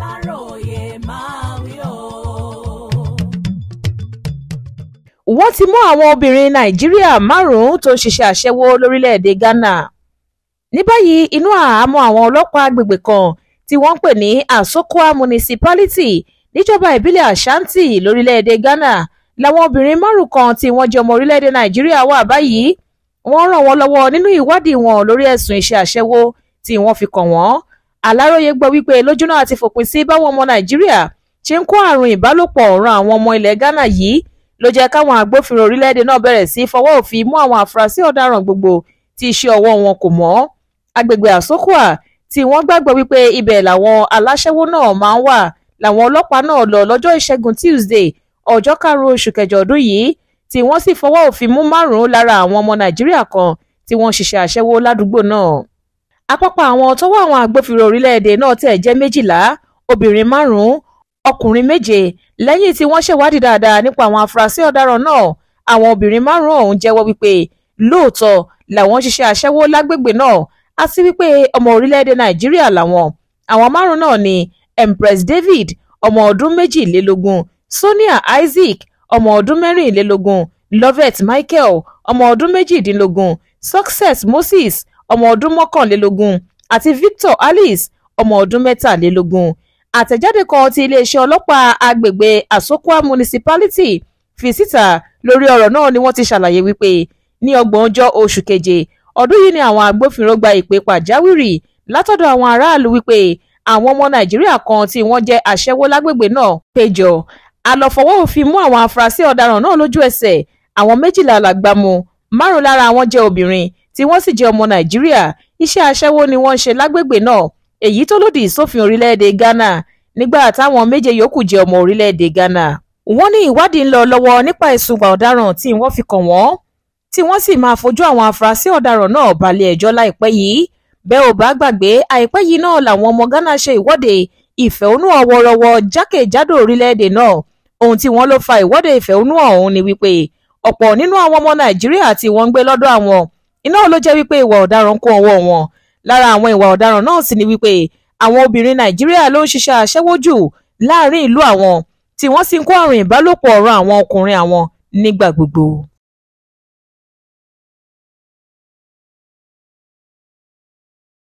Aláròyé máa wí o. Wọ́n ti mú àwọn obìnrin Nàìjíríà márùn-ún tó ń ṣiṣẹ́ aṣẹ́wó lórílẹ̀‐èdè Ghana. Ní báyìí inú àhámọ́ àwọn ọlọ́pàá agbègbè kan tí wọ́n ń pè ní Asokwa Municipality níjọba ìbílẹ̀ Ashanti lórílẹ̀‐èdè Ghana làwọn obìnrin márùn-ún kan tí wọ́n jẹ́ ọmọ orílẹ̀‐èdè Nàìjíríà wà báyìí. Wọ́n ràn wọ́n lọ́wọ́ nínú ìwádìí wọn lórí ẹ̀sùn iṣẹ́ aṣẹ́wó tí wọ́n fi kàn wọ́n. Aláròyé gbọ́ wípé lójúnà àti fòpin sí báwọn ọmọ Nàìjíríà ṣe ń kó àrùn ìbálòpọ̀ ran àwọn ọmọ ilẹ̀ Ghana yìí ló jẹ́ káwọn agbófinró orílẹ̀-èdè náà bẹ̀rẹ̀ sí fọwọ́ òfin mú àwọn afurasí ọ̀daràn gbogbo tí iṣẹ́ ọwọ́ wọn kò mọ́. Agbègbè Asokwa tí wọ́n gbàgbọ́ wípé ibẹ̀ làwọn aláṣẹ́wó náà máa ń wà làwọn ọlọ́pàá náà lọ lọ́jọ́ Ìṣẹ́gun Tuesday ọjọ́ 5 oṣù kẹjọ ọdún yìí tí wọ́n sì fọwọ́ òfin mú 5 lára àwọn ọmọ Nàìjíríà kan tí wọ́n ṣiṣẹ́ aṣẹ́wó ládùúgbò náà. Àpapọ̀ àwọn tọ́wọ́ àwọn agbófinró orílẹ̀-èdè náà tẹ̀ jẹ́ 12, obìnrin 5, ọkùnrin 7. Lẹ́yìn tí wọ́n ṣèwádìí dáadáa nípa àwọn afurasí ọ̀daràn náà, àwọn obìnrin 5 ọ̀hún jẹ́wọ́ wípé lóòótọ́ làwọn ṣiṣẹ́ aṣẹ́wó lágbègbè náà àti wípé ọmọ orílẹ̀-èdè Nàìjíríà làwọn. Àwọn 5 náà ni Empress David ọmọ ọdún 22, Sonia Isaac ọmọ ọdún 24, Lovett Michael ọmọ ọdún 18, Success Moses ọmọ ọdún 21 àti Victor Alice ọmọ ọdún 23. Àtẹ̀jáde kan tí iléeṣẹ́ ọlọ́pàá agbègbè Asokwa Municipality fi síta lórí ọ̀rọ̀ náà ni wọ́n ti ṣàlàyé wípé ní 30 oṣù keje ọdún yìí ni àwọn agbófinró gba ìpè pàjáwìrì látọ̀dọ̀ àwọn aráàlú wípé àwọn ọmọ Nàìjíríà kan tí wọ́n jẹ́ aṣẹ́wó lágbègbè náà péjọ. A lọ fọwọ́ òfin mú àwọn afurasí ọ̀daràn náà lójú ẹsẹ̀. Àwọn 12 la gbámú, 5 lára wọn jẹ́ obìnrin tí wọ́n sì jẹ́ ọmọ Nàìjíríà. Iṣẹ́ aṣẹ́wó ni wọ́n ń ṣe lágbègbè náà, èyí tó lòdì sófin orílẹ̀-èdè Ghana, nígbà táwọn 7 yòókù jẹ́ ọmọ orílẹ̀-èdè Ghana. Wọ́n ní ìwádìí ń lọ lọ́wọ́ nípa ẹ̀sùn ìwà ọ̀daràn tí wọ́n fi kàn wọ́n, tí wọ́n sì máa fojú àwọn afurasí ọ̀daràn náà balẹ̀ ẹjọ́ láìpẹ́ yìí. Bẹ́ẹ̀ ò bá gbàgbé, àìpẹ́ yìí náà làwọn ọmọ Ghana ṣe ìwọ́de ìfẹ̀hónúhàn wọ́ọ́rọ́wọ́ jákèjádò orílẹ̀-èdè náà. Ohun tí wọ́n ló fa ìwọ́de ìfẹ̀hónúhàn ọ̀hún ni wípé ọ̀pọ̀ nínú àwọn ọmọ Nàìjíríà tí wọ́n ń gbé lọ́dọ̀ àwọn iná ló jẹ́ wípé ìwà ọ̀daràn kún ọwọ́ wọn. Lára àwọn ìwà ọ̀daràn náà sì ni wípé àwọn obìnrin Nàìjíríà ló ń ṣiṣẹ́ aṣẹ́wó jù láàrin ìlú àwọn tí wọ́n sì ń kó àrùn ìbálòpọ̀ ran àwọn ọkùnrin àwọn nígbà gbogbo.